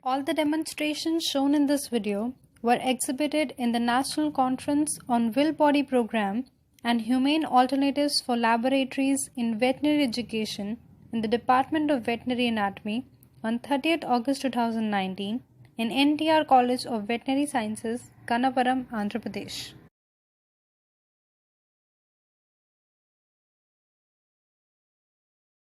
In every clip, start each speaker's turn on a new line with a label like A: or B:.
A: All the demonstrations shown in this video were exhibited in the National Conference on Will Body Program and Humane Alternatives for Laboratories in Veterinary Education in the Department of Veterinary Anatomy on 30th August 2019 in NTR College of Veterinary Sciences, Gannavaram, Andhra Pradesh.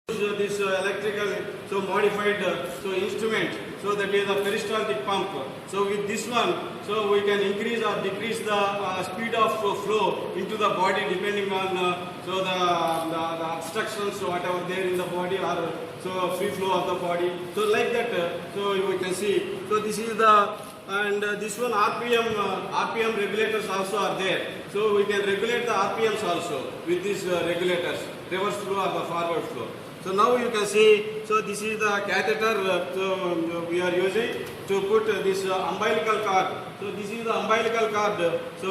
B: This electrical modified instrument, that is a peristaltic pump. So with this one, we can increase or decrease the speed of flow into the body depending on the obstructions whatever there in the body or free flow of the body. So like that, we can see. So this is this one RPM regulators also are there. So we can regulate the RPMs also with these regulators, reverse flow or the forward flow. So now you can see, this is the catheter we are using to put this umbilical cord. So this is the umbilical cord,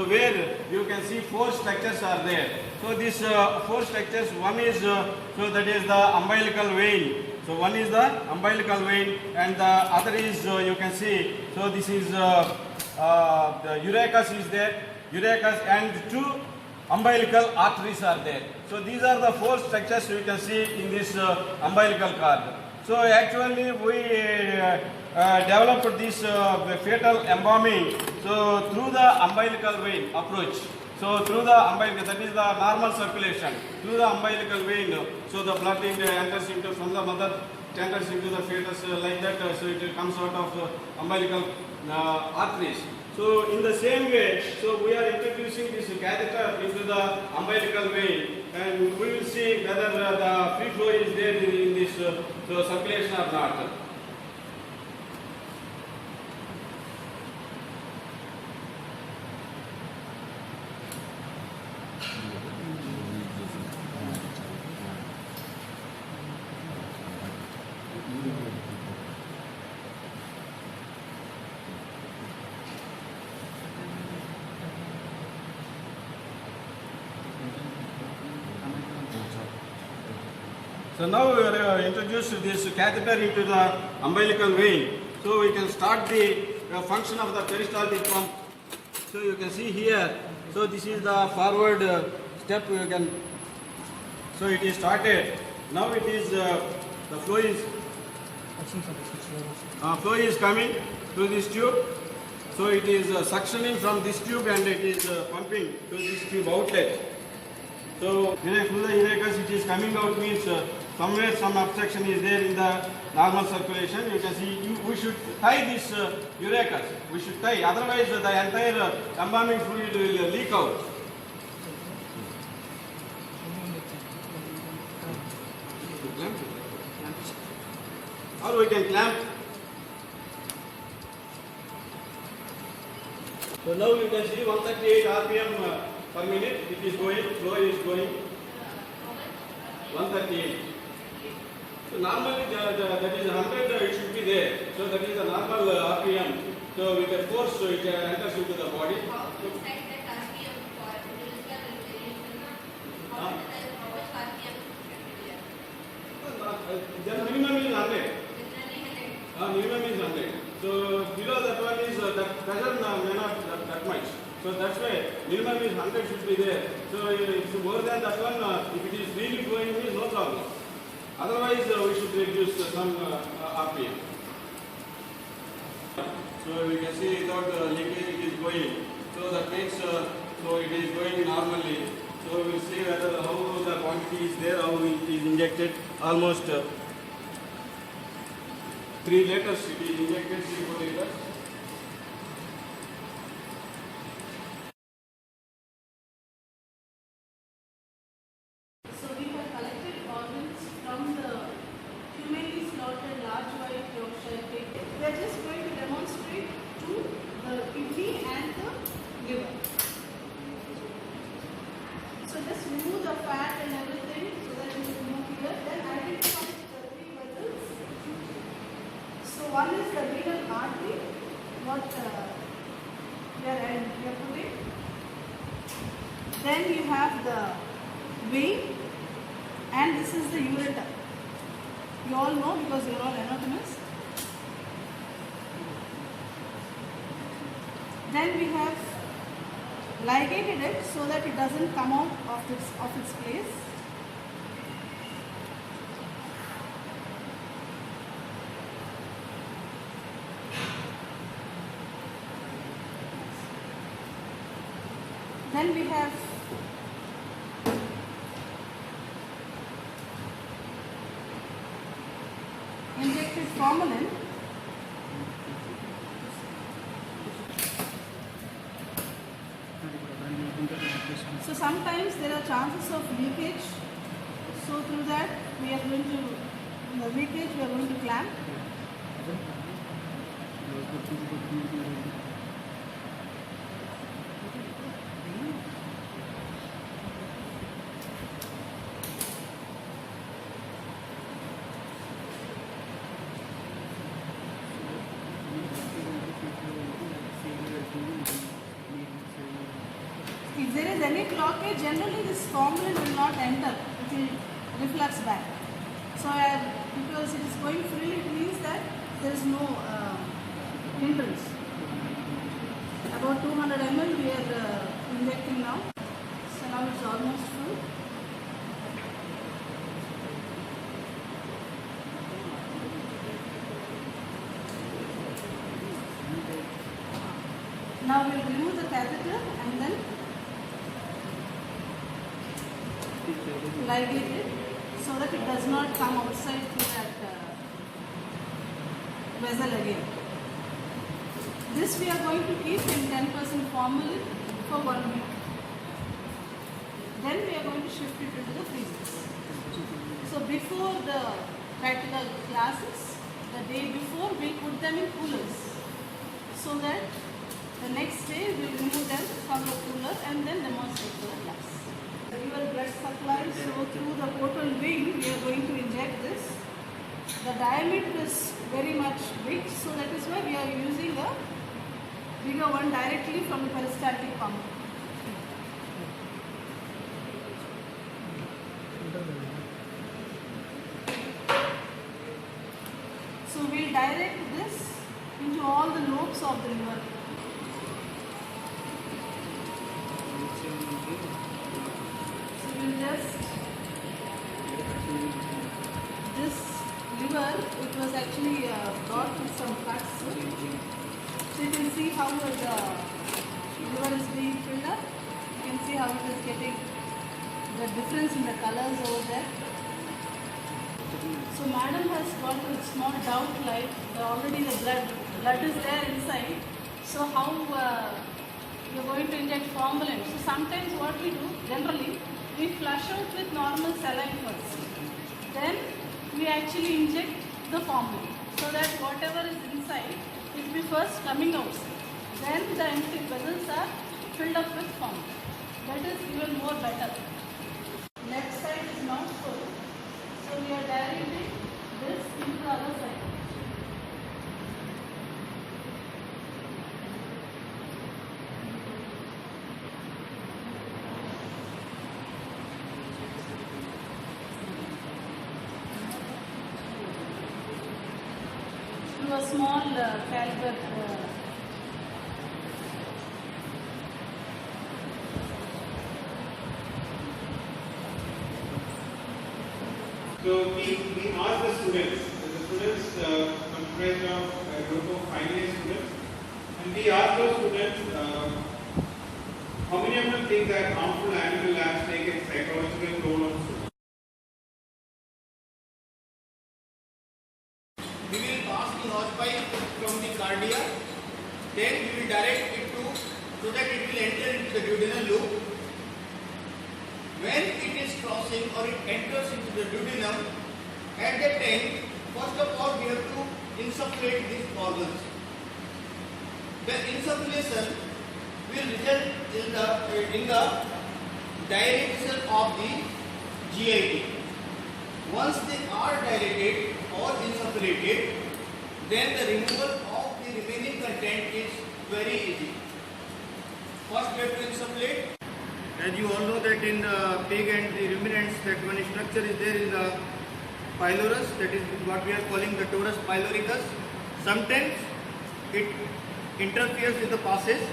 B: where you can see 4 structures are there. So these 4 structures, one is, that is the umbilical vein. So one is the umbilical vein and the other is, you can see, this is the urachus is there, urachus and 2 umbilical arteries are there. So these are the 4 structures you can see in this umbilical cord. So actually we developed this fetal embalming through the umbilical vein approach. So through the umbilical, that is the normal circulation, through the umbilical vein, so the blood enters into from the mother, enters into the fetus like that, so it comes out of umbilical arteries. So in the same way, we are introducing this catheter into the umbilical vein and we will see whether the free flow is there in this circulation or not. So now we are introduced this catheter into the umbilical vein. So we can start the function of the peristaltic pump. So you can see here, this is the forward step you can, it is started. Now it is, the flow is coming through this tube. So it is suctioning from this tube and it is pumping to this tube outlet. So through the urachus it is coming out means somewhere some obstruction is there in the normal circulation. You can see we should tie this urachus. We should tie, otherwise the entire embalming fluid will leak out. Or we can clamp. So now you can see 138 RPM per minute. It is going, flow is going. 138. So normally that is 100 it should be there. So that is the normal RPM. So with the force it enters into the body. The minimum is 100. Minimum is 100. So below that one is that pressure may not that much. So that's why minimum is 100 should be there. So if more than that one, if it is freely flowing, is no problem. Otherwise, we should reduce some RPM. So we can see without leakage it is going. So that means it is going normally. So we will see whether how the quantity is there, how it is injected. Almost 3 liters it is injected, 3-4 liters.
C: We are just going to demonstrate to the kidney and the liver. So just remove the fat and everything so that it is more clear. Then identify the 3 vessels. So one is the renal artery, what we are putting. Then you have the vein and this is the ureter. You all know because you are all anatomists. Then we have ligated it so that it doesn't come out of its place. Then we have injected formalin. So sometimes there are chances of leakage. So through that we are going to, in the leakage we are going to clamp. If there is any blockage, generally this formalin will not enter, it will reflux back. So because it is going freely, it means that there is no hindrance. About 200 ml we are injecting now. So now it's almost full. Now we will remove the catheter and then ligate it so that it does not come outside through that vessel again. This we are going to keep in 10% formalin for 1 week. Then we are going to shift it into the freezers. So before the practical classes, the day before we put them in coolers so that the next day we will remove them from the cooler and then demonstrate to the class. Your blood supply, so through the portal wing we are going to inject this. The diameter is very much big, so that is why we are using a bigger one directly from the peristaltic pump. So we will direct this into all the lobes of the liver. This liver, it was actually brought with some cuts. So you can see how the liver is being filled up. You can see how it is getting the difference in the colors over there. So madam has got a small doubt like already the blood is there inside. So how you are going to inject formalin? So sometimes what we do generally, we flush out with normal saline first. Then we actually inject the formalin so that whatever is inside will be first coming outside. Then the empty vessels are filled up with formalin. That is even more better. Left side is not full. So we are directing this into the other side. A small caliber
B: So we asked the students comprised of a group of final year students, and we asked those students how many of them think that harmful animal labs take a psychological toll on students.
D: We will pass the hosepipe from the cardia, then we will direct it to so that it will enter into the duodenal loop. When it is crossing or it enters into the duodenum, at that time, first of all we have to insufflate these organs. The insufflation will result in the dilation of the GIT. Once they are dilated or insufflated, then the removal of the remaining content is very easy. First we have to insufflate. As you all know that in the pig and the ruminants, that one structure is there in the pylorus, that is what we are calling the torus pyloricus. Sometimes it interferes with the passage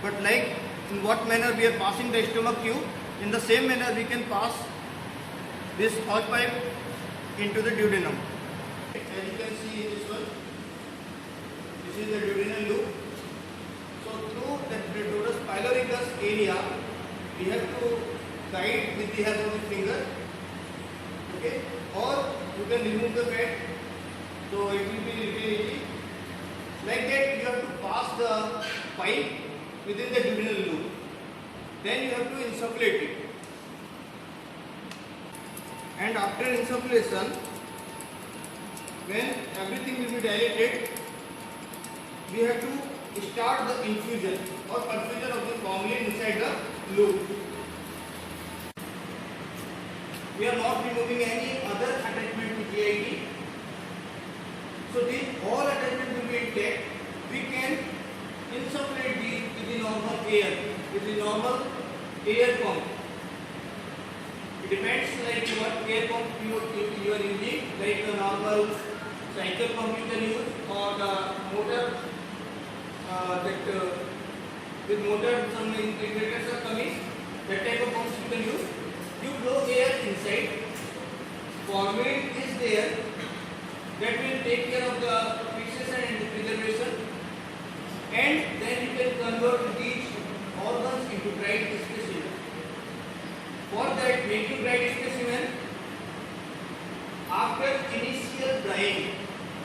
D: But like in what manner we are passing the stomach tube, in the same manner we can pass this hose pipe into the duodenum. As you can see in this one, this is the duodenal loop. So through the rhodos pyloricus area, we have to guide with the help of the finger, okay, or you can remove the fat, so it will be little easy. Like that, you have to pass the pipe within the duodenal loop. Then you have to insufflate it. And after insufflation, when everything will be dilated, we have to start the infusion or perfusion of the formula inside the loop. We are not removing any other attachment to GIT. So these all attachments will be intact. We can insufflate these with the normal air, with the normal air pump. It depends like what air pump you are using, like the normal cycle pump you can use, or the motor with motor some integrators are coming, that type of pumps you can use. You blow air inside, formula is there, that will take care of the fixation and the preservation, and then you can convert these organs into dried specimen. For that, making dried specimen, after initial drying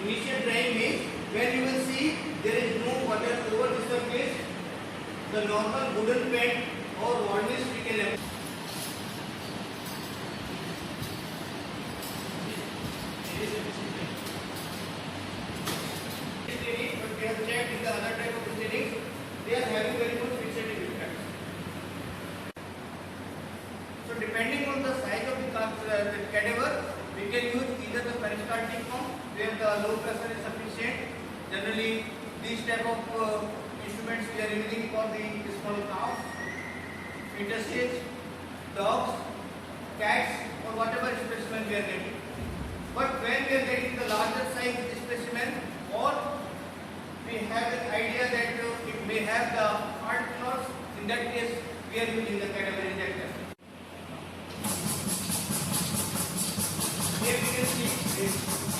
D: means when you will see there is no water over the surface, the normal wooden paint or varnish we can apply. But we have checked in the other type of proceedings, they are having very good fixative effects. So depending on the size of the cadaver, we can use either the peristaltic pump where the low pressure is sufficient. Generally, these type of instruments we are using for the small cows, fetuses, dogs, cats, or whatever specimen we are getting. But when we are getting the larger size specimen, or we have an idea that it may have the hard clots, in that case we are using the cadaver injector. Here we can see,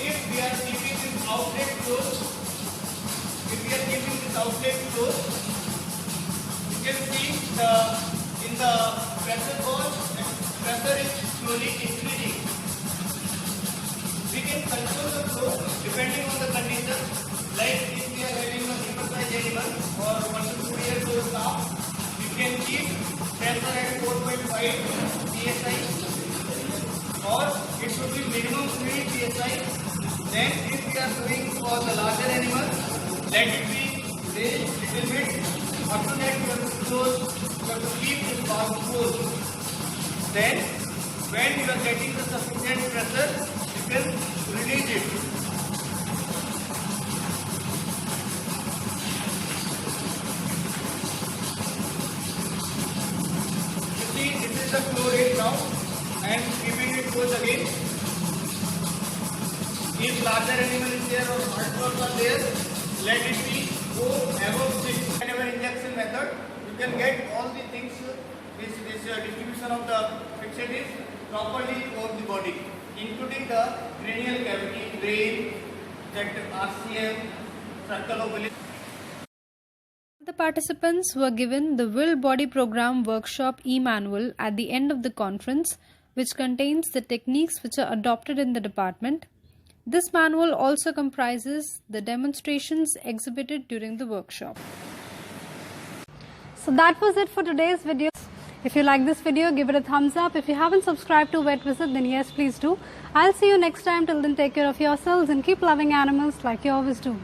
D: if we are keeping this outlet closed, you can see in the pressure gauge, pressure is slowly increasing. We can control the flow depending on the condition. Like if we are having a hypersized animal or 1 to 2 years old calf, we can keep pressure at 4.5 psi, or it should be minimum 3 psi. Then if we are doing for the larger animal, let it be raised little bit. After that you have to close, you have to keep this valve closed. Then when you are getting the sufficient pressure, you can release it. You see, this is the flow rate now, and keeping it close again. If larger animal is there or hard clots are there, let it be go above 6. Whenever injection method, you can get all the things, this distribution of the fixatives properly over the body, including the cranial cavity, brain, that RCM, circle of Willis.
A: The participants were given the Will Body Program Workshop e-manual at the end of the conference, which contains the techniques which are adopted in the department. This manual also comprises the demonstrations exhibited during the workshop. So that was it for today's video. If you like this video, give it a thumbs up. If you haven't subscribed to Vet Visit, then yes, please do. I'll see you next time. Till then, take care of yourselves and keep loving animals like you always do.